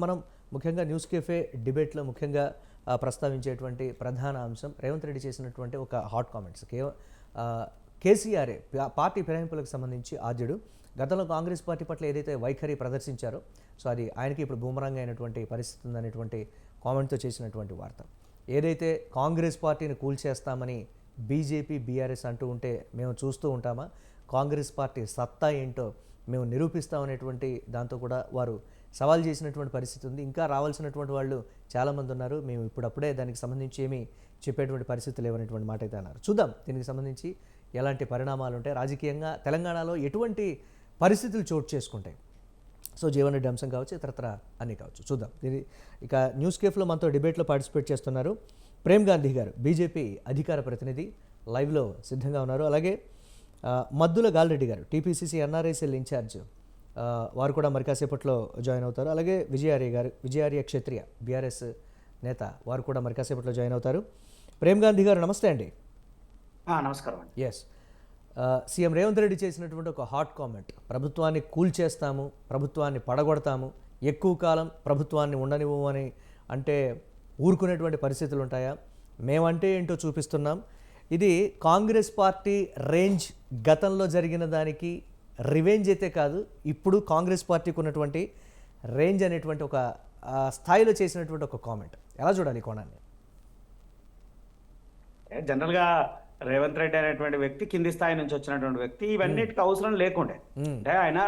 మనం ముఖ్యంగా news cafe డిబేట్లో ముఖ్యంగా ప్రస్తావించేటువంటి ప్రధాన అంశం రేవంత్ రెడ్డి చేసినటువంటి ఒక హాట్ కామెంట్స్. కేసీఆరే పార్టీ ఫిరాయింపులకు సంబంధించి ఆద్యుడు. గతంలో కాంగ్రెస్ పార్టీ పట్ల ఏదైతే వైఖరి ప్రదర్శించారో సో అది ఆయనకి ఇప్పుడు బూమరాంగ్ అయినటువంటి పరిస్థితి ఉందనేటువంటి కామెంట్తో చేసినటువంటి వార్త. ఏదైతే కాంగ్రెస్ పార్టీని కూల్చేస్తామని బీజేపీ బీఆర్ఎస్ అంటూ ఉంటే మేము చూస్తూ ఉంటామా, కాంగ్రెస్ పార్టీ సత్తా ఏంటో మేము నిరూపిస్తామనేటువంటి దాంతో కూడా వారు సవాల్ చేసినటువంటి పరిస్థితి ఉంది. ఇంకా రావాల్సినటువంటి వాళ్ళు చాలామంది ఉన్నారు, మేము ఇప్పుడప్పుడే దానికి సంబంధించి ఏమీ చెప్పేటువంటి పరిస్థితి లేవనేటువంటి మాట అయితే అన్నారు. చూద్దాం దీనికి సంబంధించి ఎలాంటి పరిణామాలు ఉంటాయి, రాజకీయంగా తెలంగాణలో ఎటువంటి పరిస్థితులు చోటు చేసుకుంటాయి. సో జీవన్ రెడ్డి అంశం కావచ్చు, ఇతరత్ర అన్నీ కావచ్చు, చూద్దాం. ఇది ఇక న్యూస్ కేఫ్లో మనతో డిబేట్లో పార్టిసిపేట్ చేస్తున్నారు ప్రేమ్ గాంధీ గారు, బీజేపీ అధికార ప్రతినిధి, లైవ్లో సిద్ధంగా ఉన్నారు. అలాగే మద్దుల గాల్రెడ్డి గారు, టీపీసీసీ ఎన్ఆర్ఐసీఎల్ ఇన్ఛార్జ్, వారు కూడా మరి కాసేపట్లో జాయిన్ అవుతారు. అలాగే విజయార్య గారు, విజయార్య క్షత్రియ బీఆర్ఎస్ నేత, వారు కూడా మరి కాసేపట్లో జాయిన్ అవుతారు. ప్రేమ్ గాంధీ గారు నమస్తే అండి. నమస్కారం అండి. ఎస్, సీఎం రేవంత్ రెడ్డి చేసినటువంటి ఒక హాట్ కామెంట్, ప్రభుత్వాన్ని కూల్చేస్తాము, ప్రభుత్వాన్ని పడగొడతాము, ఎక్కువ కాలం ప్రభుత్వాన్ని ఉండనివ్వము అని అంటే ఊరుకునేటువంటి పరిస్థితులు ఉంటాయా, మేమంటే ఏంటో చూపిస్తున్నాం. ఇది కాంగ్రెస్ పార్టీ రేంజ్, గతంలో జరిగిన దానికి రివెంజ్ అయితే కాదు, ఇప్పుడు కాంగ్రెస్ పార్టీకి ఉన్నటువంటి రేంజ్ అనేటువంటి ఒక స్థాయిలో చేసినటువంటి ఒక కామెంట్. ఎలా చూడాలి ఈ కోణాన్ని? జనరల్గా రేవంత్ రెడ్డి అనేటువంటి వ్యక్తి కింది స్థాయి నుంచి వచ్చినటువంటి వ్యక్తి, ఇవన్నిటికి అవసరం లేకుండే. అంటే ఆయన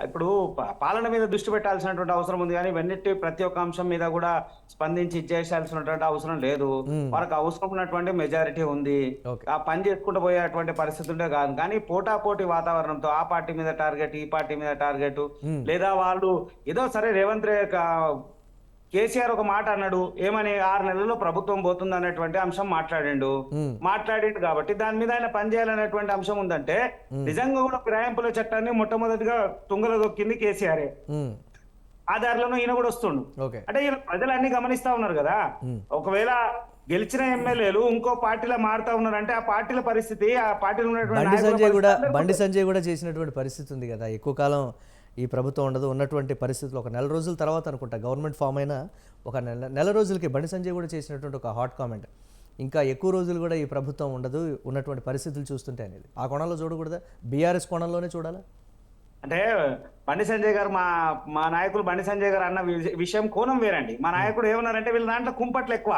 ఇప్పుడు పాలన మీద దృష్టి పెట్టాల్సినటువంటి అవసరం ఉంది, కానీ ఇవన్నిటి ప్రతి ఒక్క అంశం మీద కూడా స్పందించి ఇచ్చేసాల్సినటువంటి అవసరం లేదు. వాళ్ళకి అవసరం ఉన్నటువంటి మెజారిటీ ఉంది, ఆ పని చేసుకుంటూ పోయేటువంటి పరిస్థితి ఉండే కాదు. కానీ పోటాపోటీ వాతావరణంతో ఆ పార్టీ మీద టార్గెట్, ఈ పార్టీ మీద టార్గెట్, లేదా వాళ్ళు ఏదో సరే రేవంత్ కేసీఆర్ ఒక మాట అన్నాడు, ఏమని 6 నెలల్లో ప్రభుత్వం పోతుంది అనేటువంటి అంశం మాట్లాడిండు కాబట్టి దాని మీద ఆయన పనిచేయాలనేటువంటి అంశం ఉందంటే, నిజంగా కూడా ఫిరాయింపుల చట్టాన్ని మొట్టమొదటిగా తుంగలో దొక్కింది కేసీఆర్. ఆ దారిలోనూ ఈయన కూడా వస్తుండు. అంటే ఈయన ప్రజలు అన్ని గమనిస్తా ఉన్నారు కదా. ఒకవేళ గెలిచిన ఎమ్మెల్యేలు ఇంకో పార్టీలో మారుతా ఉన్నారంటే ఆ పార్టీల పరిస్థితి, ఆ పార్టీలో ఉన్నటువంటి బండి సంజయ్ కూడా చేసినటువంటి పరిస్థితి ఉంది కదా. ఎక్కువ కాలం ఈ ప్రభుత్వం ఉండదు, ఉన్నటువంటి పరిస్థితులు ఒక నెల రోజుల తర్వాత అనుకుంటా గవర్నమెంట్ ఫామ్ అయినా ఒక నెల రోజులకి బండి సంజయ్ కూడా చేసినటువంటి ఒక హాట్ కామెంట్, ఇంకా ఎక్కువ రోజులు కూడా ఈ ప్రభుత్వం ఉండదు ఉన్నటువంటి పరిస్థితులు చూస్తుంటే అనేది. ఆ కోణంలో చూడకూడదా, బీఆర్ఎస్ కోణంలోనే చూడాలా? అంటే బండి సంజయ్ గారు, మా నాయకులు బండి సంజయ్ గారు అన్న విషయం కోణం వేరండి. మా నాయకుడు ఏమన్నారంటే, వీళ్ళ దాంట్లో కుంపట్లు ఎక్కువ,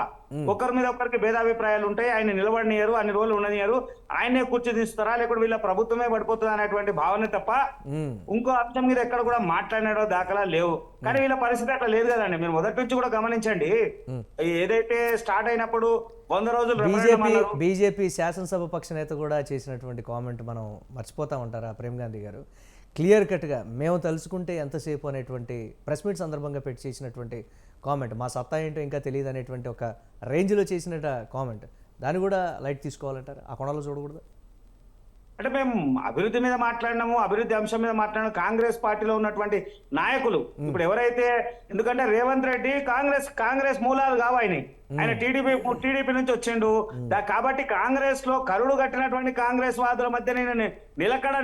ఒకరి మీద ఒకరికి భేదాభిప్రాయాలు ఉంటాయి, ఆయన నిలబడినయ్యారు, అన్ని రోజులు ఉండనియరు, ఆయనే కూర్చో తీస్తారా లేకపోతే వీళ్ళ ప్రభుత్వమే పడిపోతుంది అనేటువంటి భావన తప్ప ఇంకో అంశం మీద ఎక్కడ కూడా మాట్లాడినాడో దాఖలా లేవు. కానీ వీళ్ళ పరిస్థితి అట్లా లేదు కదండి. మీరు మొదటి నుంచి కూడా గమనించండి, ఏదైతే స్టార్ట్ అయినప్పుడు 100 రోజులు బీజేపీ శాసనసభ పక్ష నేత కూడా చేసినటువంటి కామెంట్ మనం మర్చిపోతా ఉంటారా ప్రేమ్ గాంధీ గారు? క్లియర్ కట్గా మేము తలుచుకుంటే ఎంతసేపు అనేటువంటి ప్రెస్ మీట్ సందర్భంగా పెట్టి చేసినటువంటి కామెంట్, మా సత్తా ఏంటో ఇంకా తెలియదు అనేటువంటి ఒక రేంజ్లో చేసిన కామెంట్, దాన్ని కూడా లైట్ తీసుకోవాలంటారు, ఆ కోణంలో చూడకూడదు? అంటే మేము అభివృద్ధి మీద మాట్లాడినాము, అభివృద్ధి అంశం మీద మాట్లాడినాము. కాంగ్రెస్ పార్టీలో ఉన్నటువంటి నాయకులు ఇప్పుడు ఎవరైతే, ఎందుకంటే రేవంత్ రెడ్డి కాంగ్రెస్ మూలాలు కావు ఆయన టీడీపీ నుంచి వచ్చిండు కాబట్టి కాంగ్రెస్ లో కరుడు కట్టినటువంటి కాంగ్రెస్ వాదుల మధ్య నేను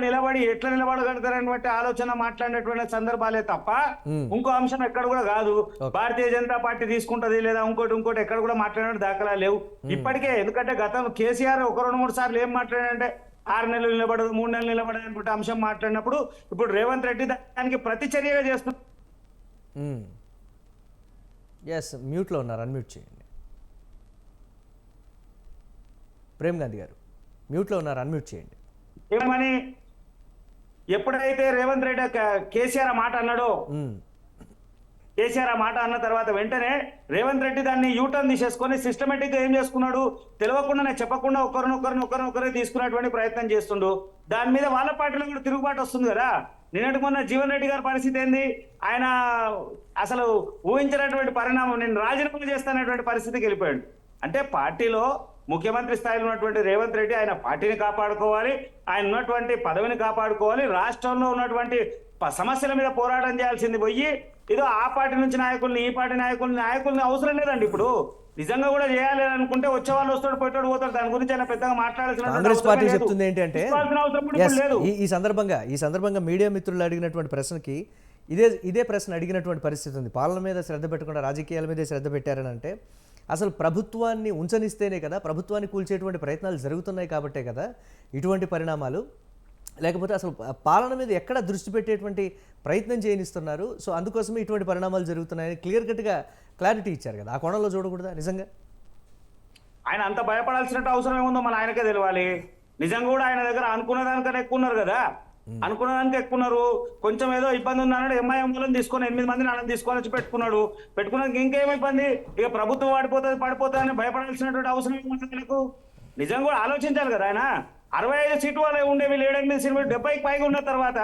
నిలబడి ఎట్లా నిలబడగలుగుతారనేటువంటి ఆలోచన మాట్లాడినటువంటి సందర్భాలే తప్ప ఇంకో అంశం ఎక్కడ కూడా కాదు. భారతీయ జనతా పార్టీ తీసుకుంటది లేదా ఇంకోటి ఎక్కడ కూడా మాట్లాడిన దాఖలా లేవు ఇప్పటికే. ఎందుకంటే గతం కేసీఆర్ 1-2-3 సార్లు ఏం మాట్లాడాడంటే 6 నెలలు నిలబడదు, 3 నెలలు నిలబడదు అనుకుంటే అంశం మాట్లాడినప్పుడు ఇప్పుడు రేవంత్ రెడ్డి దానికి ప్రతిచర్యగా చేస్తున్నారు. ఎస్, మ్యూట్లో ఉన్నారు, అన్మ్యూట్ చేయండి. ప్రేమ్ గాంధీ గారు మ్యూట్లో ఉన్నారు, అన్మ్యూట్ చేయండి. ఏమని ఎప్పుడైతే రేవంత్ రెడ్డి కేసీఆర్ ఆ మాట అన్నాడో, కేసీఆర్ ఆ మాట అన్న తర్వాత వెంటనే రేవంత్ రెడ్డి దాన్ని యూటర్న్ తీసేసుకొని సిస్టమేటిక్ గా ఏం చేసుకున్నాడు, తెలియకుండా చెప్పకుండా ఒకరినొకరే తీసుకున్నటువంటి ప్రయత్నం చేస్తుండు. దాని మీద వాళ్ళ పార్టీలో కూడా తిరుగుబాటు వస్తుంది కదా. నిన్నటికి మొన్న జీవన్ రెడ్డి గారి పరిస్థితి ఏంది, ఆయన అసలు ఊహించినటువంటి పరిణామం, నేను రాజీనామా చేస్తానటువంటి పరిస్థితికి వెళ్ళిపోయాడు. అంటే పార్టీలో ముఖ్యమంత్రి స్థాయిలో ఉన్నటువంటి రేవంత్ రెడ్డి ఆయన పార్టీని కాపాడుకోవాలి, ఆయన ఉన్నటువంటి పదవిని కాపాడుకోవాలి, రాష్ట్రంలో ఉన్నటువంటి సమస్యల మీద పోరాటం చేయాల్సింది పోయి ఏదో ఆ పార్టీ నుంచి నాయకుల్ని, ఈ పార్టీ నాయకుల్ని అవసరం లేదండి. ఇప్పుడు నిజంగా కూడా చేయాలి అనుకుంటే వచ్చే వాళ్ళు వస్తాడు, పోతాడు. దాని గురించి ఆయన పెద్దగా మాట్లాడాల్సిన కాంగ్రెస్ పార్టీ చెప్తుంది ఏంటంటే, ఈ సందర్భంగా మీడియా మిత్రులు అడిగినటువంటి ప్రశ్నకి ఇదే ప్రశ్న అడిగినటువంటి పరిస్థితి ఉంది. పాలన మీద శ్రద్ధ పెట్టకుండా రాజకీయాల మీదే శ్రద్ధ పెట్టారని అంటే అసలు ప్రభుత్వాన్ని ఉంచనిస్తేనే కదా, ప్రభుత్వాన్ని కూల్చేటువంటి ప్రయత్నాలు జరుగుతున్నాయి కాబట్టే కదా ఇటువంటి పరిణామాలు. లేకపోతే అసలు పాలన మీద ఎక్కడ దృష్టి పెట్టేటువంటి ప్రయత్నం చేయనిస్తున్నారు. సో అందుకోసమే ఇటువంటి పరిణామాలు జరుగుతున్నాయని క్లియర్ కట్గా క్లారిటీ ఇచ్చారు కదా. ఆ కోణంలో చూడకూడదా నిజంగా? ఆయన అంత భయపడాల్సిన అవసరం ఏముందో మన ఆయనకే తెలియాలి. నిజంగా కూడా ఆయన దగ్గర అనుకున్న దానికన్నా ఎక్కువ ఉన్నారు కదా, అనుకున్న దానికి ఎక్కువ ఉన్నారు. కొంచెం ఏదో ఇబ్బంది ఉందన్నాడు, ఎంఐఎంలను తీసుకొని 8 మందిని ఆయన తీసుకొని వచ్చి పెట్టుకున్నాక ఇంకేం ఇబ్బంది? ఇక ప్రభుత్వం పడిపోతుంది అని భయపడాల్సినటువంటి అవసరం ఏముంది ఆయనకు? నిజంగా కూడా ఆలోచించాలి కదా ఆయన. 65 సీట్లు వాళ్ళే ఉండేవి, 7-8 సీట్లు 70కి పైగా ఉన్న తర్వాత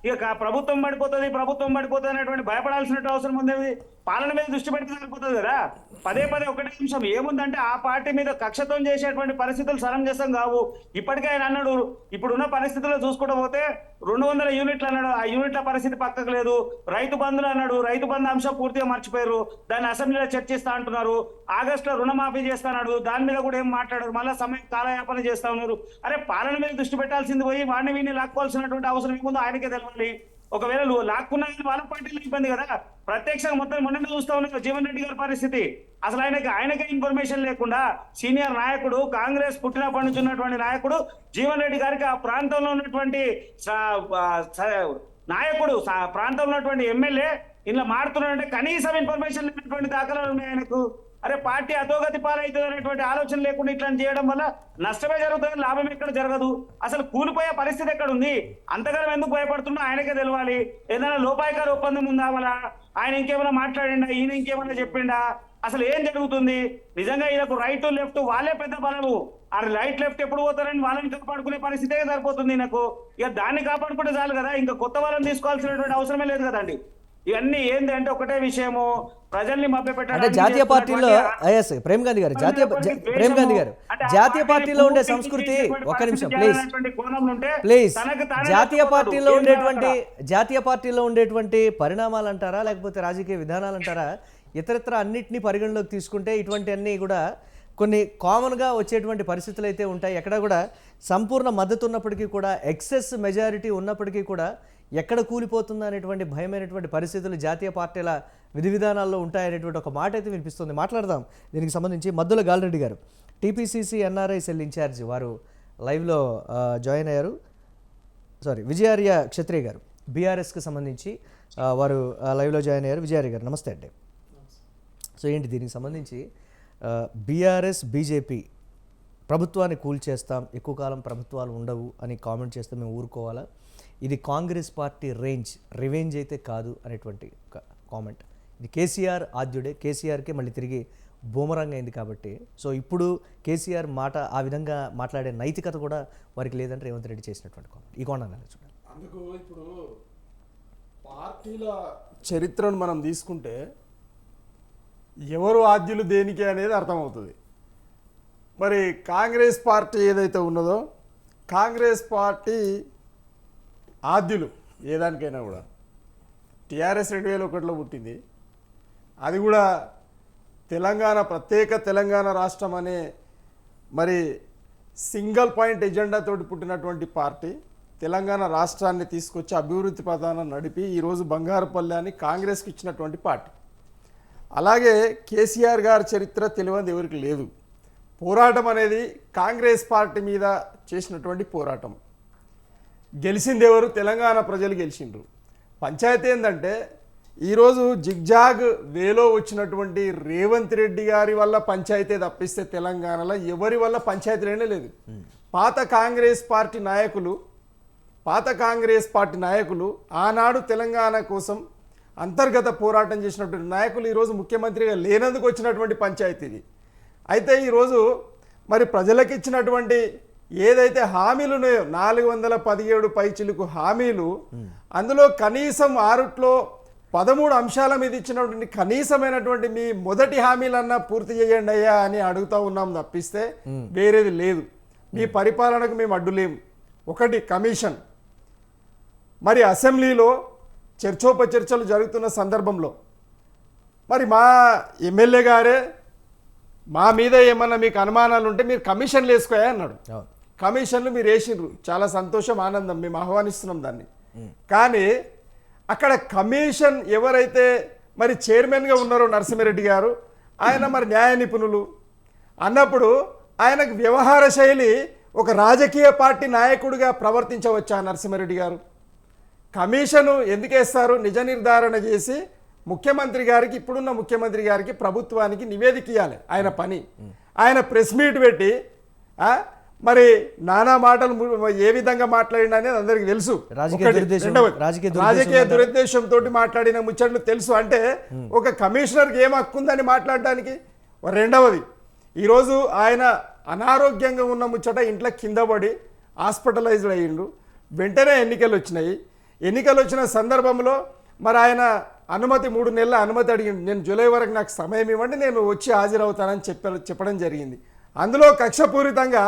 ఇక ప్రభుత్వం పడిపోతుంది అనేటువంటి భయపడాల్సిన అవసరం ఉంది. పాలన మీద దృష్టి పెడితే సరిపోతుంది కదా. పదే ఒకటే నిమిషం ఏముందంటే ఆ పార్టీ మీద కక్షతో చేసేటువంటి పరిస్థితులు సమంజసం కావు. ఇప్పటికే ఆయన అన్నాడు, ఇప్పుడున్న పరిస్థితుల్లో చూసుకుంటూ పోతే 200 యూనిట్లు అన్నాడు, ఆ యూనిట్ల పరిస్థితి పక్కకు లేదు. రైతు బంధులు అన్నాడు, రైతు బంధు అంశం పూర్తిగా మర్చిపోయారు, దాన్ని అసెంబ్లీలో చర్చిస్తా అంటున్నారు. ఆగస్టులో రుణమాఫీ చేస్తాడు, దాని మీద కూడా ఏం మాట్లాడారు, మళ్ళీ సమయం కాలయాపన చేస్తా ఉన్నారు. అరే పాలన మీద దృష్టి పెట్టాల్సింది పోయి వాడిని వీడిని లాక్కోవాల్సినటువంటి అవసరం ఏముందో ఆయనకే తెలవాలి. ఒకవేళ లాక్కున్నా వాళ్ళ పార్టీలో ఇబ్బంది కదా. ప్రత్యక్షంగా మొత్తం మొన్న చూస్తా ఉన్నారు జీవన్ రెడ్డి గారి పరిస్థితి. అసలు ఆయనకే ఇన్ఫర్మేషన్ లేకుండా సీనియర్ నాయకుడు, కాంగ్రెస్ పుట్టినప్పటి నుంచి ఉన్నటువంటి నాయకుడు జీవన్ రెడ్డి గారికి ఆ ప్రాంతంలో ఉన్నటువంటి నాయకుడు, ప్రాంతంలో ఉన్నటువంటి ఎమ్మెల్యే ఇలా మారుతున్నాడంటే కనీసం ఇన్ఫర్మేషన్ లేనటువంటి దాఖలాలు ఉన్నాయి ఆయనకు. అరే పార్టీ అధోగతి పాలవుతుంది అనేటువంటి ఆలోచన లేకుండా ఇట్లా చేయడం వల్ల నష్టమే జరుగుతుంది, లాభం ఎక్కడ జరగదు. అసలు కూలిపోయే పరిస్థితి ఎక్కడ ఉంది? అంతగానం ఎందుకు భయపడుతున్నా ఆయనకే తెలియాలి. ఏదైనా లోపాయకార ఒప్పందం ఉందా వల్ల? ఆయన ఇంకేమైనా మాట్లాడిండా, ఈయన ఇంకేమైనా చెప్పిండా? అసలు ఏం జరుగుతుంది? నిజంగా ఈయనకు రైట్ లెఫ్ట్ వాళ్ళే పెద్ద బలము. ఆ రైట్ లెఫ్ట్ ఎప్పుడు పోతారని వాళ్ళని కాపాడుకునే పరిస్థితే సరిపోతుంది నాకు. ఇక దాన్ని కాపాడుకుంటే చాలు కదా, ఇంకా కొత్త వాళ్ళని తీసుకోవాల్సినటువంటి అవసరమే లేదు కదండి. ఇవన్నీ ఏంది అంటే ఒకటే విషయము, ప్రజల్ని అంటే జాతీయ పార్టీలో ప్రేమ్ గాంధీ గారు జాతీయ పార్టీలో ఉండే సంస్కృతి, ఒక్క నిమిషం ప్లీజ్, జాతీయ పార్టీలో ఉండేటువంటి పరిణామాలు అంటారా లేకపోతే రాజకీయ విధానాలు అంటారా, ఇతరత్ర అన్నిటినీ పరిగణలోకి తీసుకుంటే ఇటువంటి అన్నీ కూడా కొన్ని కామన్గా వచ్చేటువంటి పరిస్థితులు అయితే ఉంటాయి. ఎక్కడ కూడా సంపూర్ణ మద్దతు ఉన్నప్పటికీ కూడా, ఎక్సెస్ మెజారిటీ ఉన్నప్పటికీ కూడా ఎక్కడ కూలిపోతుందా అనేటువంటి భయమైనటువంటి పరిస్థితులు జాతీయ పార్టీల విధి విధానాల్లో ఉంటాయనేటువంటి ఒక మాట అయితే వినిపిస్తుంది. మాట్లాడదాం దీనికి సంబంధించి. మద్దుల గాలిరెడ్డి గారు టీపీసీసీ ఎన్ఆర్ఐ సెల్ ఇన్ఛార్జ్, వారు లైవ్లో జాయిన్ అయ్యారు. విజయార్య క్షత్రియ గారు బీఆర్ఎస్కి సంబంధించి వారు లైవ్లో జాయిన్ అయ్యారు. విజయార్య గారు నమస్తే అండి. సో ఏంటి దీనికి సంబంధించి బీఆర్ఎస్ బీజేపీ ప్రభుత్వాన్ని కూల్చేస్తాం, ఎక్కువ కాలం ప్రభుత్వాలు ఉండవు అని కామెంట్ చేస్తే మేము ఊరుకోవాలా? ఇది కాంగ్రెస్ పార్టీ రివెంజ్ అయితే కాదు అనేటువంటి ఒక కామెంట్. ఇది కేసీఆర్ ఆద్యుడే, కేసీఆర్కే మళ్ళీ తిరిగి బూమరాంగ్ అయింది కాబట్టి, సో ఇప్పుడు కేసీఆర్ మాట ఆ విధంగా మాట్లాడే నైతికత కూడా వారికి లేదంటే రేవంత్ రెడ్డి చేసినటువంటి కామెంట్. ఈ కోణంగా చూడండి. అందుకు ఇప్పుడు పార్టీల చరిత్రను మనం తీసుకుంటే ఎవరు ఆద్యులు దేనికి అనేది అర్థమవుతుంది. మరి కాంగ్రెస్ పార్టీ ఏదైతే ఉన్నదో, కాంగ్రెస్ పార్టీ ఆద్యులు ఏదానికైనా కూడా. టీఆర్ఎస్ 2001లో పుట్టింది, అది కూడా ప్రత్యేక తెలంగాణ రాష్ట్రం అనే మరి సింగిల్ పాయింట్ ఎజెండా తోటి పుట్టినటువంటి పార్టీ. తెలంగాణ రాష్ట్రాన్ని తీసుకొచ్చి అభివృద్ధి పథాన్ని నడిపి ఈరోజు బంగారుపల్లి అని కాంగ్రెస్కి ఇచ్చినటువంటి పార్టీ. అలాగే కేసీఆర్ గారి చరిత్ర తెలియదు ఎవరికి లేదు. పోరాటం అనేది కాంగ్రెస్ పార్టీ మీద చేసినటువంటి పోరాటం. గెలిచింది ఎవరు? తెలంగాణ ప్రజలు గెలిచిండ్రు. పంచాయతీ ఏంటంటే ఈరోజు జిగ్జాగ్ వేలో వచ్చినటువంటి రేవంత్ రెడ్డి గారి వల్ల పంచాయతీ తప్పిస్తే తెలంగాణలో ఎవరి వల్ల పంచాయతీలనే లేదు. పాత కాంగ్రెస్ పార్టీ నాయకులు ఆనాడు తెలంగాణ కోసం అంతర్గత పోరాటం చేసినటువంటి నాయకులు ఈరోజు ముఖ్యమంత్రిగా లేనందుకు వచ్చినటువంటి పంచాయతీది. అయితే ఈరోజు మరి ప్రజలకు ఇచ్చినటువంటి ఏదైతే హామీలు ఉన్నాయో 417 పైచిలుకు హామీలు, అందులో కనీసం 6లో 13 అంశాల మీద ఇచ్చినటువంటి కనీసమైనటువంటి మీ మొదటి హామీలన్నా పూర్తి చేయండి అయ్యా అని అడుగుతా ఉన్నాం తప్పిస్తే వేరేది లేదు. మీ పరిపాలనకు మేము అడ్డులేము. ఒకటి కమిషన్, మరి అసెంబ్లీలో చర్చోపచర్చలు జరుగుతున్న సందర్భంలో మరి మా ఎమ్మెల్యే గారే మా మీద ఏమన్నా మీకు అనుమానాలు ఉంటే మీరు కమిషన్లు వేసుకోయా అన్నాడు. కమిషన్లు మీరు వేసిండ్రు, చాలా సంతోషం, ఆనందం, మేము ఆహ్వానిస్తున్నాం దాన్ని. కానీ అక్కడ కమిషన్ ఎవరైతే మరి చైర్మన్గా ఉన్నారో నరసింహారెడ్డి గారు, ఆయన మరి న్యాయ నిపుణులు అన్నప్పుడు ఆయనకు వ్యవహార శైలి ఒక రాజకీయ పార్టీ నాయకుడిగా ప్రవర్తించవచ్చా నరసింహారెడ్డి గారు? కమిషను ఎందుకు వేస్తారు? నిజ నిర్ధారణ చేసి ముఖ్యమంత్రి గారికి, ఇప్పుడున్న ముఖ్యమంత్రి గారికి, ప్రభుత్వానికి నివేదిక ఇవ్వాలి ఆయన పని. ఆయన ప్రెస్ మీట్ పెట్టి మరి నానా మాటలు ఏ విధంగా మాట్లాడిన అనేది అందరికి తెలుసు. రాజకీయ దురుద్దేశంతో మాట్లాడిన ముచ్చట్లు తెలుసు. అంటే ఒక కమిషనర్కి ఏం హక్కు ఉందని మాట్లాడడానికి. రెండవది, ఈరోజు ఆయన అనారోగ్యంగా ఉన్న ముచ్చట ఇంట్లో కింద పడి హాస్పిటలైజ్డ్ అయ్యిండు. వెంటనే ఎన్నికలు వచ్చినాయి. ఎన్నికలు వచ్చిన సందర్భంలో మరి ఆయన అనుమతి 3 నెలల అనుమతి అడిగిండు. నేను జూలై వరకు నాకు సమయం ఇవ్వండి, నేను వచ్చి హాజరవుతానని చెప్పడం జరిగింది. అందులో కక్షపూరితంగా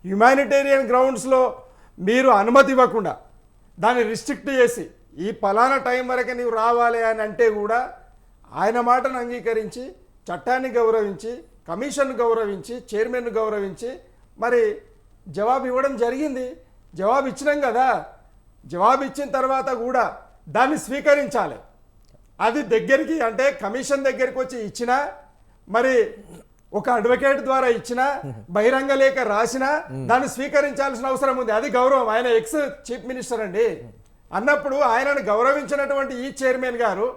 హ్యుమానిటేరియన్ గ్రౌండ్స్లో మీరు అనుమతి ఇవ్వకుండా దాన్ని రిస్ట్రిక్ట్ చేసి ఈ పలానా టైం వరకు నీవు రావాలి అని అంటే కూడా ఆయన మాటను అంగీకరించి, చట్టాన్ని గౌరవించి, కమిషన్ గౌరవించి, చైర్మన్ను గౌరవించి మరి జవాబు ఇవ్వడం జరిగింది. జవాబు ఇచ్చినాం కదా, జవాబు ఇచ్చిన తర్వాత కూడా దాన్ని స్వీకరించాలి. అది దగ్గరికి అంటే కమిషన్ దగ్గరికి వచ్చి ఇచ్చినా, మరి ఒక అడ్వకేట్ ద్వారా ఇచ్చినా, బహిరంగ లేఖ రాసినా దాన్ని స్వీకరించాల్సిన అవసరం ఉంది. అది గౌరవం. ఆయన ఎక్స్ చీఫ్ మినిస్టర్ అండి. అన్నప్పుడు ఆయనను గౌరవించినటువంటి ఈ చైర్మన్ గారు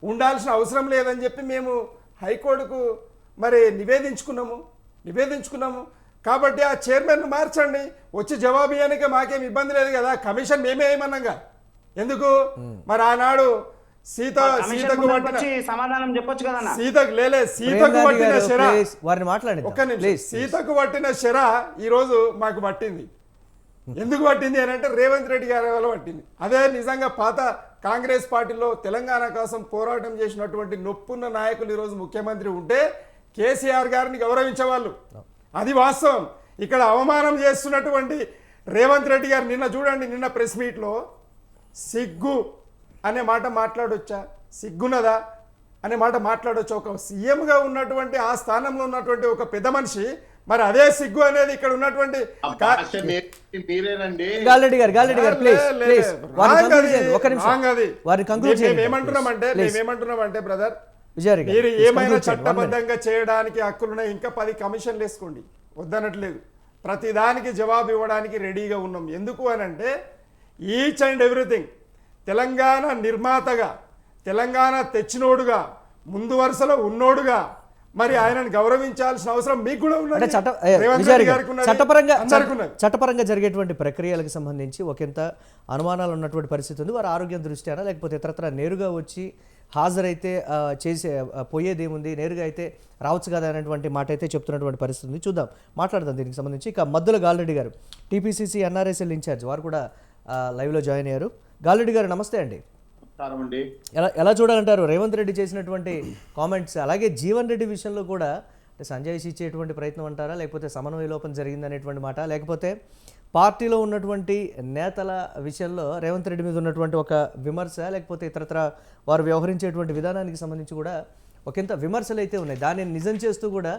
ఉండాల్సిన అవసరం లేదని చెప్పి మేము హైకోర్టుకు మరి నివేదించుకున్నాము. కాబట్టి ఆ చైర్మన్ను మార్చండి, వచ్చి జవాబు ఇవ్వడానికి మాకేం ఇబ్బంది లేదు కదా. కమిషన్ మేమే ఏమన్నాగా ఎందుకు? మరి ఆనాడు సీతకు పట్టిన సమాధానం చెప్పొచ్చు కదా. సీతకు పట్టిన శర, వారిని మాట్లాడండి. ఒక్క నిమిషం. సీతకు పట్టిన శర ఈరోజు మాకు పట్టింది. ఎందుకు పట్టింది అని అంటే రేవంత్ రెడ్డి గారి వల్ల పట్టింది. అదే నిజంగా పాత కాంగ్రెస్ పార్టీలో తెలంగాణ కోసం పోరాటం చేసినటువంటి నొప్పున్న నాయకులు ఈరోజు ముఖ్యమంత్రి ఉంటే కేసీఆర్ గారిని గౌరవించేవాళ్ళు. అది వాస్తవం. ఇక్కడ అవమానం చేస్తున్నటువంటి రేవంత్ రెడ్డి గారు నిన్న చూడండి, నిన్న ప్రెస్ మీట్లో సిగ్గు అనే మాట మాట్లాడొచ్చా? సిగ్గునదా అనే మాట మాట్లాడొచ్చా? ఒక సీఎంగా ఉన్నటువంటి ఆ స్థానంలో ఉన్నటువంటి ఒక పెద్ద మనిషి మరి అదే సిగ్గు అనేది ఇక్కడ ఉన్నటువంటి మేమేమంటున్నామంటే బ్రదర్, మీరు ఏమైనా చట్టబద్ధంగా చేయడానికి హక్కులున్నాయి. ఇంకా 10 కమిషన్లు వేసుకోండి, వద్దనట్లేదు. ప్రతి దానికి జవాబు ఇవ్వడానికి రెడీగా ఉన్నాం. ఎందుకు అని అంటే ఈచ్ అండ్ ఎవ్రీథింగ్ తెలంగాణ నిర్మాతగా, తెలంగాణ తెచ్చినోడుగా, ముందు వరుసలో ఉన్నోడుగా మరి ఆయనను గౌరవించాల్సిన అవసరం మీకు కూడా ఉన్నది. చట్టపరంగా జరిగేటువంటి ప్రక్రియలకు సంబంధించి ఒకంత అనుమానాలు ఉన్నటువంటి పరిస్థితి ఉంది. వారి ఆరోగ్యం దృష్ట్యానా లేకపోతే ఇతరత్ర నేరుగా వచ్చి హాజరైతే పోయేదేముంది, నేరుగా అయితే రావచ్చు కదా అనేటువంటి మాట అయితే చెప్తున్నటువంటి పరిస్థితి ఉంది. చూద్దాం, మాట్లాడదాం దీనికి సంబంధించి. ఇక మద్దుల గాల్రెడ్డి గారు, టీపీసీసీ ఎన్ఆర్ఎస్ఎల్ ఇన్ఛార్జ్, వారు కూడా లైవ్లో జాయిన్ అయ్యారు. గాల్రెడ్డి గారు నమస్తే అండి. ఎలా చూడాలంటారు రేవంత్ రెడ్డి చేసినటువంటి కామెంట్స్? అలాగే జీవన్ రెడ్డి విషయంలో కూడా సంజాయిషి ఇచ్చేటువంటి ప్రయత్నం అంటారా, లేకపోతే సమన్వయ లోపం జరిగిందనేటువంటి మాట, లేకపోతే పార్టీలో ఉన్నటువంటి నేతల విషయంలో రేవంత్ రెడ్డి మీద ఉన్నటువంటి ఒక విమర్శ, లేకపోతే ఇతరత్ర వారు వ్యవహరించేటువంటి విధానానికి సంబంధించి కూడా ఒకంత విమర్శలు అయితే ఉన్నాయి. దాన్ని నిజం చేస్తూ కూడా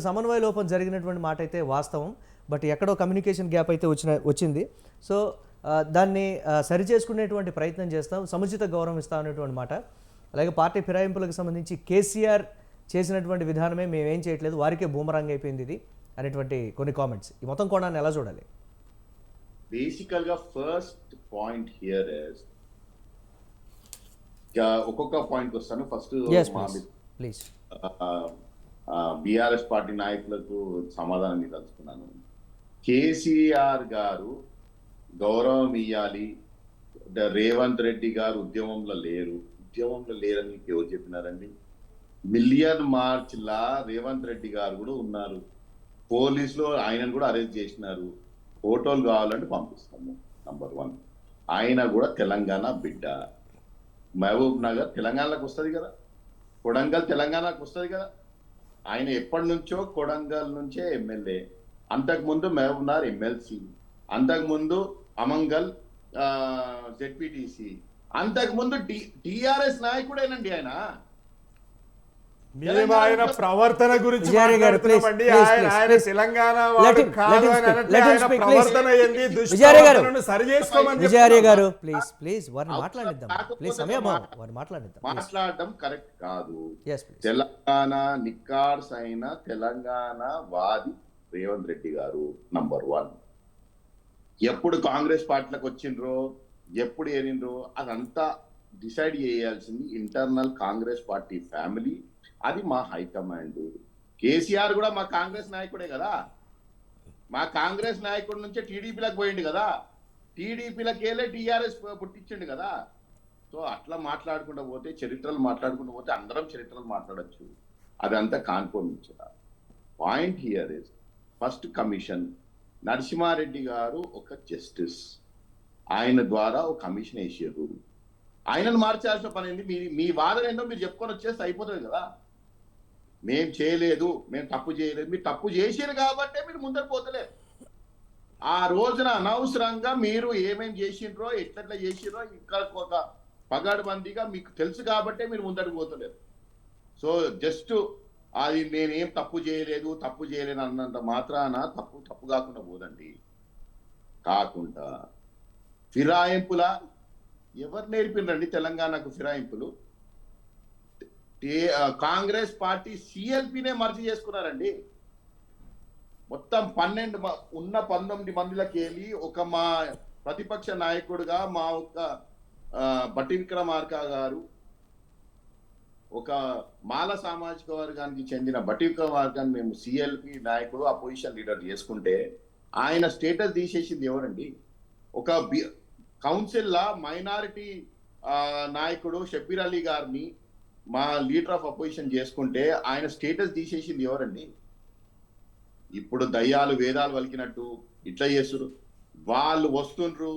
సమన్వయ లోపం జరిగినటువంటి మాట అయితే వాస్తవం, బట్ ఎక్కడో కమ్యూనికేషన్ గ్యాప్ అయితే వచ్చింది. సో దాన్ని సరిచేసుకునేటువంటి ప్రయత్నం చేస్తాం, సముచిత గౌరవం ఇస్తాం అనేటువంటి మాట. అలాగే పార్టీ ఫిరాయింపులకు సంబంధించి కేసీఆర్ చేసినటువంటి విధానమే మేమేం చేయట్లేదు, వారికే బూమరాంగ్ అయిపోయింది ఇది అనేటువంటి కొన్ని కామెంట్స్. ఈ మొత్తం కోణాన్ని ఎలా చూడాలి? బేసికల్గా ఫస్ట్ పాయింట్ హియర్ ఇస్, ఒక్కొక్క పాయింట్ వస్తాను. ఫస్ట్ ప్లీజ్ బీఆర్ఎస్ పార్టీ నాయకులకు సమాధానం ఇదలుచుకున్నాను. కేసీఆర్ గారు గౌరవం ఇవ్వాలి, రేవంత్ రెడ్డి గారు ఉద్యమంలో లేరని మీకు ఎవరు చెప్పినారండి? మిలియన్ మార్చ్ లా రేవంత్ రెడ్డి గారు కూడా ఉన్నారు. పోలీసులు ఆయనను కూడా అరెస్ట్ చేసినారు. ఫోటోలు కావాలంటే పంపిస్తాము. నంబర్ 1, ఆయన కూడా తెలంగాణ బిడ్డ. మహబూబ్ నగర్ తెలంగాణలోకి వస్తుంది కదా, కొడంగల్ తెలంగాణకు వస్తుంది కదా. ఆయన ఎప్పటి నుంచో కొడంగల్ నుంచే ఎమ్మెల్యే, అంతకుముందు మహబూబ్ నగర్ ఎమ్మెల్సీ, అంతకుముందు అమంగల్ జెడ్పీటీసీ, అంతకుముందు టిఆర్ఎస్ నాయకుడేనండి ఆయన. మేము ఆయన ప్రవర్తన గురించి విజయారి గారు, please, మాట్లాడుతున్నామండి. please, ఆయన please, ఆయన please. తెలంగాణ Let వాడు him- కాదు let him అని speak, అనట్లే. let him ఆయన speak, please. ప్రవర్తన ఏంది, విజయారి గారు. దుష్ప్రవర్తనను సరి చేసుకోమని విజయారి చెప్తున్నాం. గారు ప్లీజ్ వారిని మాట్లాడిద్దాం, కాకపోతే ప్లీజ్ సమయం వారిని మాట్లాడిద్దాం. మాట్లాడడం కరెక్ట్ కాదు. Yes please. తెలంగాణ నిక్కార్స్ అయిన తెలంగాణ వాది రేవంత్ రెడ్డి గారు నంబర్ 1. ఎప్పుడు కాంగ్రెస్ పార్టీలకు వచ్చిండ్రో, ఎప్పుడు ఏరిండ్రో అదంతా డిసైడ్ చేయాల్సింది ఇంటర్నల్ కాంగ్రెస్ పార్టీ ఫ్యామిలీ. అది మా హైకమాండ్. కేసీఆర్ కూడా మా కాంగ్రెస్ నాయకుడే కదా. మా కాంగ్రెస్ నాయకుడి నుంచే టీడీపీలకు పోయిండు కదా. టీడీపీలకు వెళ్ళే టీఆర్ఎస్ పుట్టించిండు కదా. సో అట్లా మాట్లాడుకుంటూ పోతే, చరిత్రలు మాట్లాడుకుంటూ పోతే అందరం చరిత్రలు మాట్లాడచ్చు. అదంతా కాన్ఫర్మించదా. Point here is first commission. Narasimha Reddy గారు ఒక జస్టిస్, ఆయన ద్వారా ఒక కమిషన్ వేసారు. ఆయనను మార్చాల్సిన పని ఏంది? మీ వాదన ఏందో మీరు చెప్పుకొని వచ్చేస్తే అయిపోతుంది కదా. మేము చేయలేదు, మేము తప్పు చేయలేదు. మీరు తప్పు చేసారు కాబట్టే మీరు ముందర పోతలేదు. ఆ రోజున అనవసరంగా మీరు ఏమేం చేసిండ్రో, ఎట్లెట్లా చేసిరో ఇంకా ఒక పగడ్బందీగా మీకు తెలుసు కాబట్టే మీరు ముందరకు పోతలేరు. సో జస్ట్ అది నేనేం తప్పు చేయలేదు అన్నంత మాత్రాన తప్పు కాకుండా పోదండి. కాకుండా ఫిరాయింపుల ఎవరు నేర్పినరండి తెలంగాణకు ఫిరాయింపులు? కాంగ్రెస్ పార్టీ సిఎల్పినే మర్జీ చేసుకున్నారండి. మొత్తం 19 మందిలోకి వెళ్ళి ఒక మా ప్రతిపక్ష నాయకుడుగా మా ఒక బట్టి విక్రమార్క గారు, ఒక మాల సామాజిక వర్గానికి చెందిన బట్టి విక్రమార్కాన్ని మేము సిఎల్పి నాయకుడు, అపోజిషన్ లీడర్ చేసుకుంటే ఆయన స్టేటస్ తీసేసింది ఎవరండి? ఒక కౌన్సిల్లా మైనారిటీ నాయకుడు షబ్బీర్ అలీ గారిని మా లీడర్ ఆఫ్ అపోజిషన్ చేసుకుంటే ఆయన స్టేటస్ తీసేసింది ఎవరండి? ఇప్పుడు దయ్యాలు వేదాలు వలికినట్టు ఇట్లా చేస్తురు. వాళ్ళు వస్తుండ్రు.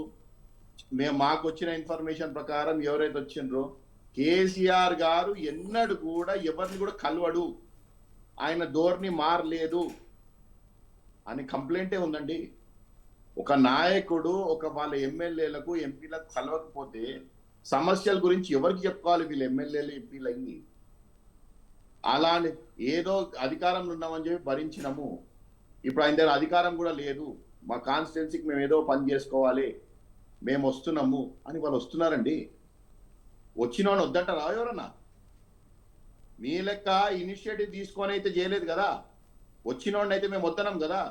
మాకు వచ్చిన ఇన్ఫర్మేషన్ ప్రకారం ఎవరైతే వచ్చిండ్రో, కేసీఆర్ గారు ఎన్నడూ కూడా ఎవరిని కూడా కలవడు, ఆయన ధోరణి మారలేదు అని కంప్లైంటే ఉందండి. ఒక నాయకుడు ఒక వాళ్ళ ఎమ్మెల్యేలకు ఎంపీలకు కలవకపోతే సమస్యల గురించి ఎవరికి చెప్పుకోవాలి? వీళ్ళు ఎమ్మెల్యేలు ఎంపీలు అయ్యి అలానే ఏదో అధికారంలో ఉన్నామని చెప్పి భరించినాము. ఇప్పుడు ఆయన దగ్గర అధికారం కూడా లేదు. మా కాన్స్టిట్యున్సీకి మేము ఏదో పని చేసుకోవాలి, మేము వస్తున్నాము అని వాళ్ళు వస్తున్నారండి. వచ్చినోని వద్దంటారా ఎవరన్నా? మీ లెక్క ఇనిషియేటివ్ తీసుకొని అయితే చేయలేదు కదా. వచ్చినోడిని అయితే మేము వద్దనం కదా.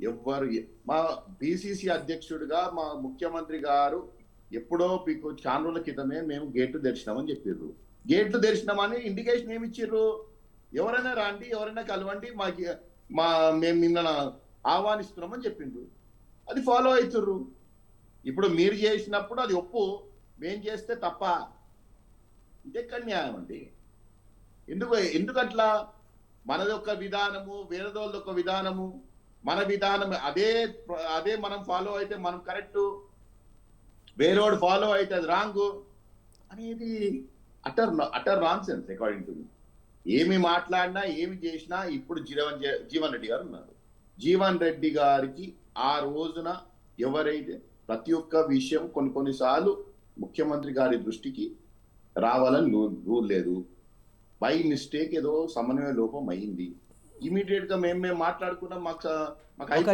ఎవ్వరు మా బీసీసీ అధ్యక్షుడిగా మా ముఖ్యమంత్రి గారు ఎప్పుడో మీకు చాలా రోజుల క్రితమే మేము గేట్లు తెరిచినామని చెప్పారు. గేట్లు తెరిచినామని ఇండికేషన్ ఏమి ఇచ్చిర్రు? ఎవరైనా రాండి, ఎవరైనా కలవండి, మేము నిన్న ఆహ్వానిస్తున్నామని చెప్పిండ్రు. అది ఫాలో అవుతుర్రు. ఇప్పుడు మీరు చేసినప్పుడు అది ఒప్పు, మేం చేస్తే తప్ప. ఇంకెక్కడ న్యాయం అండి? ఎందుకు అట్లా? మనది ఒక విధానము, వేరేదోళ్ళది ఒక విధానము. మన విధానం అదే మనం ఫాలో అయితే మనం కరెక్ట్, వేరేవాడు ఫాలో అయితే అది రాంగ్ అనేది utter nonsense according to me. ఏమి మాట్లాడినా ఏమి చేసినా ఇప్పుడు జీవన్ రెడ్డి గారు ఉన్నారు. జీవన్ రెడ్డి గారికి ఆ రోజున ఎవరైతే ప్రతి ఒక్క విషయం కొన్నిసార్లు ముఖ్యమంత్రి గారి దృష్టికి రావాలని రూల్ లేదు. బై మిస్టేక్ ఏదో సమన్వయ లోపం అయింది. ఇమీడియట్ గా మేము మాట్లాడుకున్నాం. ఒక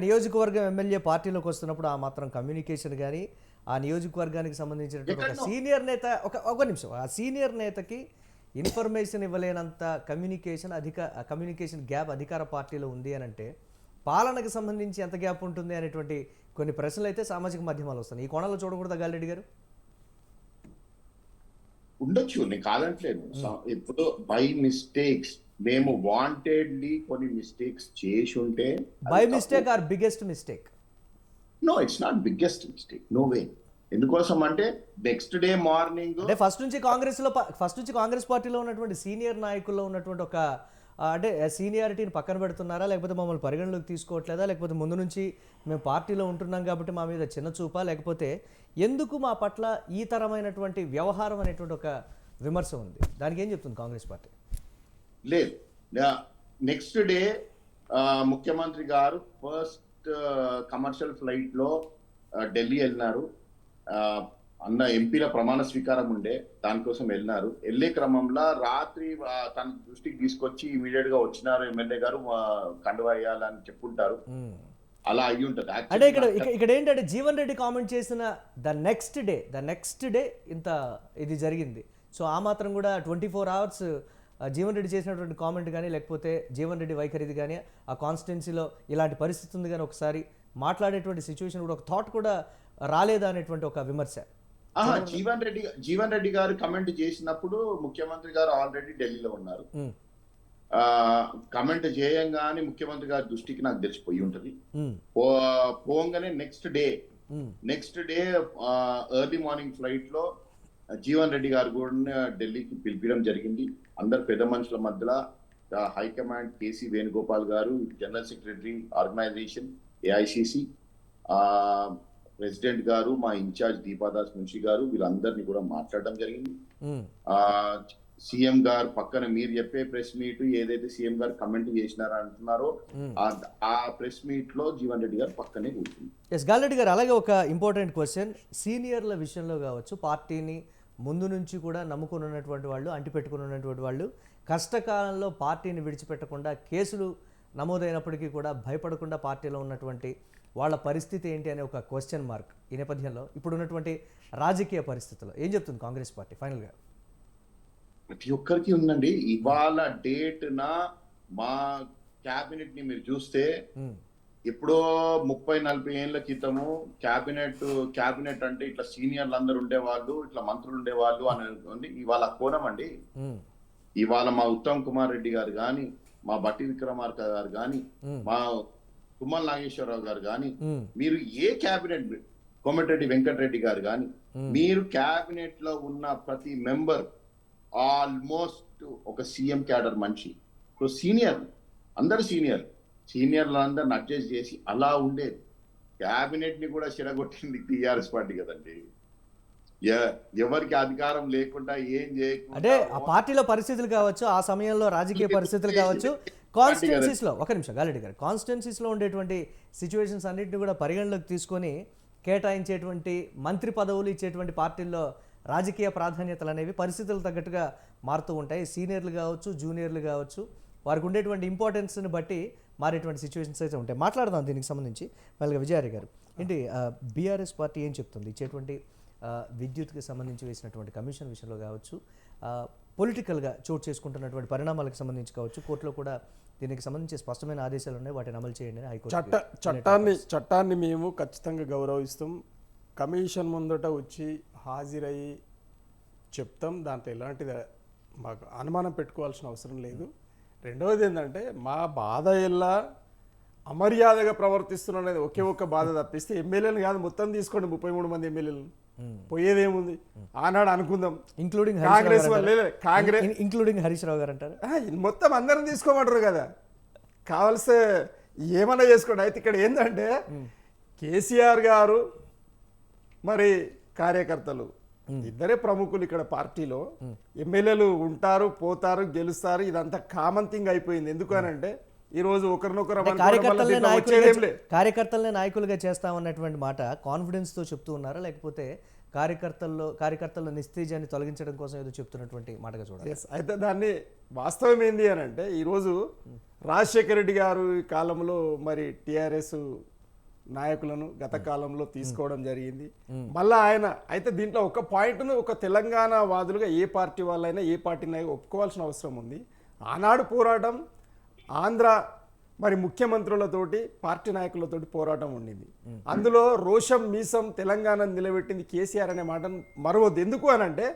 నియోజకవర్గం ఎమ్మెల్యే పార్టీలోకి వస్తున్నప్పుడు ఆ మాత్రం కమ్యూనికేషన్ కానీ, ఆ నియోజకవర్గానికి సంబంధించినటువంటి ఒక సీనియర్ నేత ఒక నిమిషం, ఆ సీనియర్ నేతకి ఇన్ఫర్మేషన్ ఇవ్వలేనంత కమ్యూనికేషన్ గ్యాప్ అధికార పార్టీలో ఉంది అని అంటే పాలనకు సంబంధించి ఎంత గ్యాప్ ఉంటుంది అనేటువంటి కొన్ని ప్రశ్నలు అయితే సామాజిక మాధ్యమాలు వస్తాయి. ఈ కోణంలో చూడకూడదా గాలిరెడ్డి గారు? ఉండొచ్చు, నేను కాదంటలేను. ఇప్పుడు బై మిస్టేక్స్ మేము వాంటెడ్లీ కొన్ని మిస్టేక్స్ చేసి ఉంటే, by mistake or biggest mistake? No, it's not biggest mistake, no way. ఎందుకోసం అంటే నెక్స్ట్ డే మార్నింగ్ అంటే ఫస్ట్ నుంచి కాంగ్రెస్ పార్టీలో ఉన్నటువంటి సీనియర్ నాయకుల్లో ఉన్నటువంటి ఒక అంటే సీనియారిటీని పక్కన పెడుతున్నారా, లేకపోతే మమ్మల్ని పరిగణలోకి తీసుకోవట్లేదా, లేకపోతే ముందు నుంచి మేము పార్టీలో ఉంటున్నాం కాబట్టి మా మీద చిన్న చూపా, లేకపోతే ఎందుకు మా పట్ల ఈ తరమైనటువంటి వ్యవహారం అనేటువంటి ఒక విమర్శ ఉంది? దానికి ఏం చెప్తుంది కాంగ్రెస్ పార్టీ? లేదు, నెక్స్ట్ డే ముఖ్యమంత్రి గారు ఫస్ట్ కమర్షియల్ ఫ్లైట్ లో ఢిల్లీ వెళ్ళినారు. అన్న ఎంపీల ప్రమాణ స్వీకారం ఉండే, దానికోసం వెళ్ళినారు. వెళ్ళే క్రమంలో రాత్రి తన దృష్టికి తీసుకొచ్చి ఇమీడియట్ గా వచ్చినారు ఎమ్మెల్యే గారు కండువా వేయాలని చెప్పుంటారు. అలా అయ్యి ఉంటది. అంటే ఇక్కడ ఏంటంటే జీవన్ రెడ్డి కామెంట్ చేసిన ద నెక్స్ట్ డే ఇంత ఇది జరిగింది. సో ఆ మాత్రం కూడా 24 hours జీవన్ రెడ్డి చేసినటువంటి కామెంట్ కానీ లేకపోతే జీవన్ రెడ్డి వైఖరిది కానీ ఆ కాన్స్టిట్యున్సీలో ఇలాంటి పరిస్థితి ఉంది కానీ ఒకసారి మాట్లాడేటువంటి సిచ్యువేషన్ కూడా ఒక థాట్ కూడా రాలేదా అనేటువంటి ఒక విమర్శ. జీవన్ రెడ్డి గారు కమెంట్ చేసినప్పుడు ముఖ్యమంత్రి గారు ఆల్రెడీ ఢిల్లీలో ఉన్నారు. కమెంట్ చేయంగానే ముఖ్యమంత్రి గారి దృష్టికి నాకు తెలిసిపోయి ఉంటది. పోగానే next day early morning flight లో జీవన్ రెడ్డి గారు కూడా ఢిల్లీకి పిలిపించడం జరిగింది. అందరు పెద్ద మనుషుల మధ్యలో high command KC Venugopal garu, general secretary organisation AICC, president garu, మా ఇన్ఛార్జ్ దీపాదాస్ మున్షి గారు, వీళ్ళందరినీ కూడా మాట్లాడడం జరిగింది. సీఎం గారు పక్కన మీరు చెప్పే ప్రెస్ మీట్ ఏదైతే సీఎం గారు కమెంట్ చేసినారో అంటున్నారో ఆ ప్రెస్ మీట్ లో జీవన్ రెడ్డి గారు పక్కనే కూర్చుంది. ఎస్ గాలిరెడ్డి గారు, అలాగే ఒక ఇంపార్టెంట్ క్వశ్చన్, సీనియర్ల విషయంలో కావచ్చు, పార్టీని ముందు నుంచి కూడా నమ్ముకుని ఉన్నటువంటి వాళ్ళు, అంటిపెట్టుకుని ఉన్నటువంటి వాళ్ళు, కష్టకాలంలో పార్టీని విడిచిపెట్టకుండా కేసులు నమోదైనప్పటికీ కూడా భయపడకుండా పార్టీలో ఉన్నటువంటి వాళ్ళ పరిస్థితి ఏంటి అనే ఒక క్వశ్చన్ మార్క్ ఈ నేపథ్యంలో ఇప్పుడు ఉన్నటువంటి రాజకీయ పరిస్థితుల్లో ఏం చెప్తుంది కాంగ్రెస్ పార్టీ ఫైనల్గా? ప్రతి ఒక్కరికి ఉందండి. ఇవాళ డేట్ నా మా క్యాబినెట్ ని మీరు చూస్తే ఎప్పుడో 30-40 ఏళ్ల క్రితము క్యాబినెట్ అంటే ఇట్లా సీనియర్లు అందరు ఉండేవాళ్ళు, ఇట్లా మంత్రులు ఉండేవాళ్ళు అని ఇవాళ కోణం అండి. ఇవాళ మా ఉత్తమ్ కుమార్ రెడ్డి గారు కానీ, మా బట్టి విక్రమార్క గారు కానీ, మా తుమ్మల నాగేశ్వరరావు గారు కానీ, మీరు ఏ క్యాబినెట్, కోమటిరెడ్డి వెంకటరెడ్డి గారు కానీ, మీరు క్యాబినెట్ లో ఉన్న ప్రతి మెంబర్ ఆల్మోస్ట్ ఒక సీఎం క్యాడర్ మనిషి. సో అందరు సీనియర్లందరిని అడ్జస్ట్ చేసి అలా ఉండేది. క్యాబినెట్ ని కూడా చెడగొట్టింది టీఆర్ఎస్ పార్టీ కదండి. ఎవరికి అధికారం లేకుండా ఏం చేయకుండా, అంటే ఆ పార్టీలో పరిస్థితులు కావచ్చు, ఆ సమయంలో రాజకీయ పరిస్థితులు కావచ్చు, కాన్స్టిట్యున్సీస్లో ఒక నిమిషం గాలిరెడ్డి గారు, కాన్స్టిట్యున్సీస్లో ఉండేటువంటి సిచ్యువేషన్స్ అన్నింటినీ కూడా పరిగణలోకి తీసుకొని కేటాయించేటువంటి మంత్రి పదవులు ఇచ్చేటువంటి పార్టీల్లో రాజకీయ ప్రాధాన్యతలు అనేవి పరిస్థితులకు తగ్గట్టుగా మారుతూ ఉంటాయి. సీనియర్లు కావచ్చు, జూనియర్లు కావచ్చు, వారికి ఉండేటువంటి ఇంపార్టెన్స్ని బట్టి మారేటువంటి సిచ్యువేషన్స్ అయితే ఉంటాయి. మాట్లాడదాం దీనికి సంబంధించి. మళ్ళీ విజయారి గారు, ఏంటి బీఆర్ఎస్ పార్టీ ఏం చెప్తుంది? ఇచ్చేటువంటి విద్యుత్కి సంబంధించి వేసినటువంటి కమిషన్ విషయంలో కావచ్చు, పొలిటికల్గా చోటు చేసుకుంటున్నటువంటి పరిణామాలకు సంబంధించి కావచ్చు, కోర్టులో కూడా దీనికి సంబంధించి స్పష్టమైన ఆదేశాలు ఉన్నాయి, వాటిని అమలు చేయండి అని హైకోర్టు. చట్టాన్ని మేము ఖచ్చితంగా గౌరవిస్తాం. కమిషన్ ముందట వచ్చి హాజరయ్యి చెప్తాం, దాంట్లో ఎలాంటిది మాకు అనుమానం పెట్టుకోవాల్సిన అవసరం లేదు. రెండవది ఏంటంటే మా బాధ ఎలా అమర్యాదగా ప్రవర్తిస్తున్నది ఒకే ఒక్క బాధ తప్పిస్తే ఎమ్మెల్యేలు కాదు, మొత్తం తీసుకోండి 33 మంది ఎమ్మెల్యేలు, పోయేదేముంది? ఆనాడు అనుకుందాం, ఇంక్లూడింగ్ హరీష్ రావు గారు అంటారు, మొత్తం అందరం తీసుకోమంటారు కదా, కావాల్సే ఏమన్నా చేసుకోండి. అయితే ఇక్కడ ఏంటంటే కేసీఆర్ గారు మరి కార్యకర్తలు ఇద్దరే ప్రముఖులు ఇక్కడ పార్టీలో. ఎమ్మెల్యేలు ఉంటారు, పోతారు, గెలుస్తారు, ఇదంతా కామన్ థింగ్ అయిపోయింది. ఎందుకనంటే ఈ రోజు ఒకరినొకరు కార్యకర్తలనే నాయకులుగా చేస్తామన్నటువంటి మాట కాన్ఫిడెన్స్ తో చెప్తూ ఉన్నారా, లేకపోతే కార్యకర్తల్లో నిస్తేజాన్ని తొలగించడం కోసం ఏదో చెప్తున్నటువంటి మాటగా చూడాలి? అయితే దాన్ని వాస్తవం ఏంది అని అంటే ఈరోజు రాజశేఖర రెడ్డి గారు ఈ కాలంలో మరి టిఆర్ఎస్ నాయకులను గత కాలంలో తీసుకోవడం జరిగింది. మళ్ళీ ఆయన అయితే దీంట్లో ఒక పాయింట్ను ఒక తెలంగాణ వాదులుగా ఏ పార్టీ వాళ్ళైనా ఏ పార్టీ నాయకులు ఒప్పుకోవాల్సిన అవసరం ఉంది. ఆనాడు పోరాటం ఆంధ్ర మరి ముఖ్యమంత్రులతోటి పార్టీ నాయకులతోటి పోరాటం ఉండింది. అందులో రోషం మీసం తెలంగాణ నిలబెట్టింది కేసీఆర్ అనే మాటను మరవద్దు. ఎందుకు అనంటే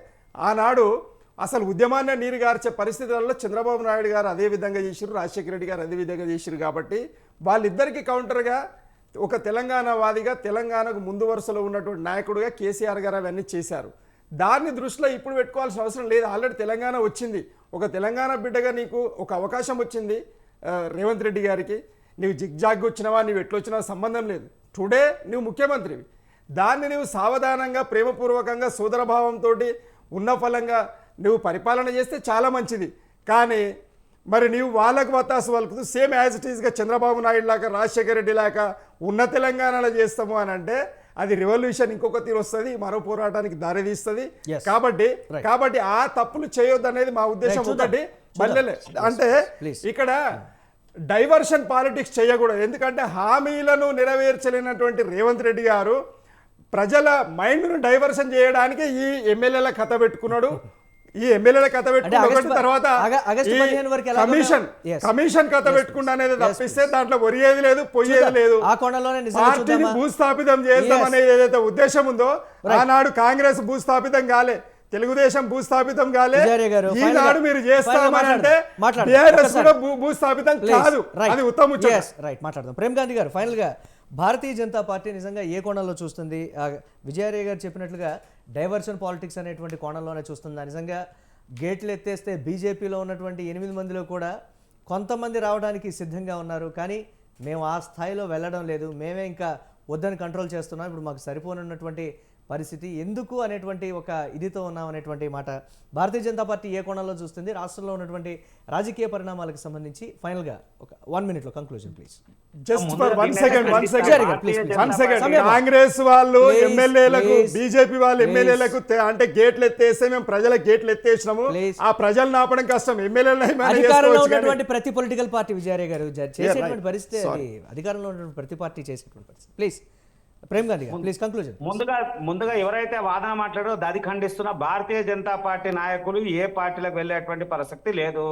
ఆనాడు అసలు ఉద్యమాన్ని నీరు గార్చే పరిస్థితులలో చంద్రబాబు నాయుడు గారు అదే విధంగా చేసిరు, రాజశేఖర రెడ్డి గారు అదే విధంగా చేసిరు. కాబట్టి వాళ్ళిద్దరికి కౌంటర్గా ఒక తెలంగాణ వాదిగా తెలంగాణకు ముందు వరుసలో ఉన్నటువంటి నాయకుడిగా కేసీఆర్ గారు అవన్నీ చేశారు. దాన్ని దృష్టిలో ఇప్పుడు పెట్టుకోవాల్సిన అవసరం లేదు. ఆల్రెడీ తెలంగాణ వచ్చింది. ఒక తెలంగాణ బిడ్డగా నీకు ఒక అవకాశం వచ్చింది రేవంత్ రెడ్డి గారికి. నీవు జిగ్జాగ్ వచ్చినావా, నీవు ఎట్లా వచ్చినావా సంబంధం లేదు. టుడే నువ్వు ముఖ్యమంత్రివి. దాన్ని నువ్వు సావధానంగా ప్రేమపూర్వకంగా సోదరభావంతో ఉన్న ఫలంగా నువ్వు పరిపాలన చేస్తే చాలా మంచిది. కానీ మరి నీవు వాళ్ళకు వత్తాసు వాళ్ళకు సేమ్ యాజ్ ఇట్ ఈస్గా చంద్రబాబు నాయుడు లాగా రాజశేఖర రెడ్డి లాగా ఉన్న తెలంగాణలో చేస్తాము అని అంటే అది రివల్యూషన్ ఇంకొక తీరు వస్తుంది, మరో పోరాటానికి దారితీస్తుంది. Yes. కాబట్టి ఆ తప్పులు చేయొద్దు అనేది మా ఉద్దేశం. Right, చూద్దాం. ఒకటి మళ్ళీ అంటే Please. ఇక్కడ డైవర్షన్ పాలిటిక్స్ చేయకూడదు. ఎందుకంటే హామీలను నెరవేర్చలేనటువంటి రేవంత్ రెడ్డి గారు ప్రజల మైండ్ను డైవర్షన్ చేయడానికి ఈ ఎమ్మెల్యేల కథ పెట్టుకున్నాడు. ఈ ఎమ్మెల్యేల కథ పెట్టుకున్న ఆగస్టు తర్వాత ఆగస్టు 15 వరకు ఎలా కమిషన్ కథ పెట్టుకున్న అనేది తప్పిస్తే దాంట్లో ఒరియేది లేదు, పోయేది లేదు. ఆ కోణంలోనే నిజంగా పార్టీని చూద్దామా? భూస్థాపితం చేద్దాం అనేది ఏదైతే ఉద్దేశం ఉందో, ఆనాడు కాంగ్రెస్ భూస్థాపితం కాలే, తెలుగుదేశం భూస్థాపితం కాలే, విజయ్ గారు, ఈనాడు మీరు చేస్తామని అంటే మాట్లాడండి. టీఆర్ఎస్ కూడా భూస్థాపితం కాదు. అది ఉత్తమ రైట్, మాట్లాడదాం. ప్రేమ్ గాంధీ గారు, ఫైనల్ గా భారతీయ జనతా పార్టీ నిజంగా ఏ కోణంలో చూస్తుంది? విజయారేయ గారు చెప్పినట్లుగా డైవర్షన్ పాలిటిక్స్ అనేటువంటి కోణంలోనే చూస్తుందా? నిజంగా గేట్లు ఎత్తేస్తే బీజేపీలో ఉన్నటువంటి 8 మందిలో కూడా కొంతమంది రావడానికి సిద్ధంగా ఉన్నారు, కానీ మేము ఆ స్థాయిలో వెళ్ళడం లేదు, మేమే ఇంకా వద్దని కంట్రోల్ చేస్తున్నాం, ఇప్పుడు మాకు సరిపోనున్నటువంటి పరిస్థితి ఎందుకు అనేటువంటి ఒక ఇదితో ఉన్నాం అనేటువంటి మాట భారతీయ జనతా పార్టీ ఏ కోణంలో చూస్తుంది? రాష్ట్రంలో ఉన్నటువంటి రాజకీయ పరిణామాలకు సంబంధించి ఫైనల్గా ఒక 1 minute లో conclusion please. Just for 1 second. Congress వాళ్ళు ఎమ్మెల్యేలకు, బీజేపీ వాళ్ళు ఎమ్మెల్యేలకు అంటే గేట్లు ఎత్తేస్తే మేము ప్రజలకు గేట్లు ఎత్తేసినాము, ఆ ప్రజలను ఆపడం కష్టం. అధికారంలో ఉన్నటువంటి ప్రతి పొలిటికల్ పార్టీ విజయారే గారు చేసేటువంటి పరిస్థితి, అది అధికారంలో ఉన్నటువంటి ప్రతి పార్టీ చేసేటువంటి పరిస్థితి. ప్లీజ్ ప్రేమ్ గాంధీ గారు, ప్లీజ్ కంక్లూజన్. ముందుగా ఎవరైతే వాదన మాట్లాడో అది ఖండిస్తున్న భారతీయ జనతా పార్టీ నాయకులు ఏ పార్టీలకు వెళ్ళేటువంటి ప్రసక్తి లేదు.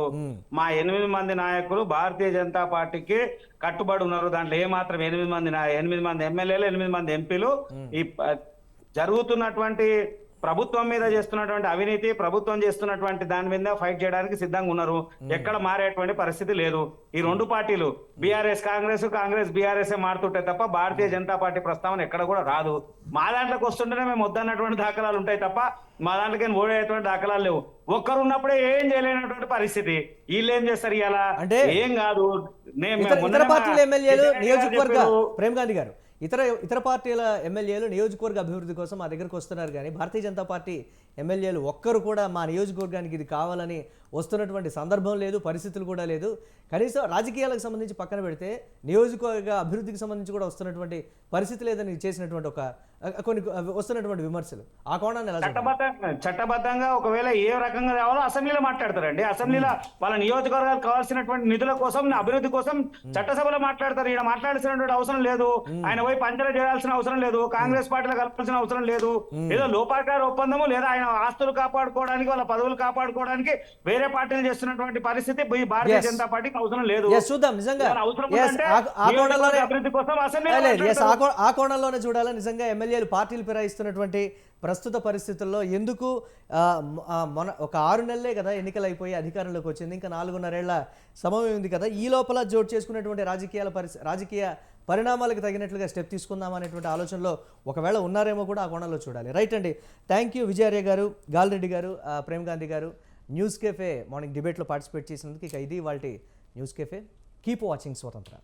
మా 8 మంది నాయకులు భారతీయ జనతా పార్టీకి కట్టుబడి ఉన్నారు. దాంట్లో ఏ మాత్రం 8 మంది ఎమ్మెల్యేలు, 8 మంది ఎంపీలు ఈ జరుగుతున్నటువంటి ప్రభుత్వం మీద చేస్తున్నటువంటి అవినీతి, ప్రభుత్వం చేస్తున్నటువంటి దాని మీద ఫైట్ చేయడానికి సిద్ధంగా ఉన్నారు. ఎక్కడ మారేటువంటి పరిస్థితి లేదు. ఈ 2 పార్టీలు బీఆర్ఎస్ కాంగ్రెస్ బీఆర్ఎస్ మారుతుంటే తప్ప భారతీయ జనతా పార్టీ ప్రస్తావన ఎక్కడ కూడా రాదు. మా దాంట్లోకి వస్తుంటేనే మేము వద్దన్నటువంటి దాఖలాలు ఉంటాయి తప్ప మా దాంట్లోకి ఓడేటువంటి దాఖలాలు లేవు. ఒక్కరు ఉన్నప్పుడే ఏం చేయలేనటువంటి పరిస్థితి. వీళ్ళు ఏం చేస్తారు ఇలా అంటే ఏం కాదు. ఇతర పార్టీల ఎమ్మెల్యేలు నియోజకవర్గ ప్రేమ్ గాంధీ గారు ఇతర పార్టీల ఎమ్మెల్యేలు నియోజకవర్గ అభివృద్ధి కోసం మా దగ్గరకు వస్తున్నారు, కానీ భారతీయ జనతా పార్టీ ఎమ్మెల్యేలు ఒక్కరు కూడా మా నియోజకవర్గానికి ఇది కావాలని వస్తున్నటువంటి సందర్భం లేదు, పరిస్థితులు కూడా లేదు. కనీసం రాజకీయాలకు సంబంధించి పక్కన పెడితే నియోజకవర్గ అభివృద్ధికి సంబంధించి కూడా వస్తున్నటువంటి పరిస్థితి లేదని చేసినటువంటి కొన్ని వస్తున్నటువంటి విమర్శలు, ఆ కోణాన్ని ఎలా చట్టబద్ధంగా ఒకవేళ ఏ రకంగా కావాలో అసెంబ్లీలో మాట్లాడతారండి. అసెంబ్లీలో వాళ్ళ నియోజకవర్గాలకు కావాల్సినటువంటి నిధుల కోసం, అభివృద్ధి కోసం చట్టసభలో మాట్లాడతారు. ఈయన మాట్లాడాల్సినటువంటి అవసరం లేదు. ఆయన పోయి పంచలు చేయాల్సిన అవసరం లేదు. కాంగ్రెస్ పార్టీలో కలపాల్సిన అవసరం లేదు. ఏదో లోపాకార ఒప్పందము లేదా ఆయన ఆస్తులు కాపాడుకోవడానికి, వాళ్ళ పదవులు కాపాడుకోవడానికి వేరే పార్టీలు చేస్తున్నటువంటి పరిస్థితి భారతీయ జనతా పార్టీకి అవసరం లేదు. చూద్దాం నిజంగా అభివృద్ధి కోసం ఆ కోణంలోనే చూడాలి. నిజంగా ఎమ్మెల్యేలు పార్టీలు ఫిరాయిస్తున్నటువంటి ప్రస్తుత పరిస్థితుల్లో ఎందుకు ఒక 6 నెలలే కదా ఎన్నికలు అయిపోయి అధికారంలోకి వచ్చింది, ఇంకా 4.5 ఏళ్ల సమయం ఉంది కదా, ఈ లోపల జోటు చేసుకున్నటువంటి రాజకీయ పరిణామాలకు తగినట్లుగా స్టెప్ తీసుకుందాం అనేటువంటి ఆలోచనలో ఒకవేళ ఉన్నారేమో కూడా ఆ కోణంలో చూడాలి. రైట్ అండి, థ్యాంక్ యూ విజయార్య గారు, గాలిరెడ్డి గారు, ప్రేమ్ గాంధీ గారు, న్యూస్ కేఫే మార్నింగ్ డిబేట్లో పార్టిసిపేట్ చేసినందుకు. ఇక ఇది వాళ్ళ న్యూస్ కేఫే. కీప్ వాచింగ్ స్వతంత్ర.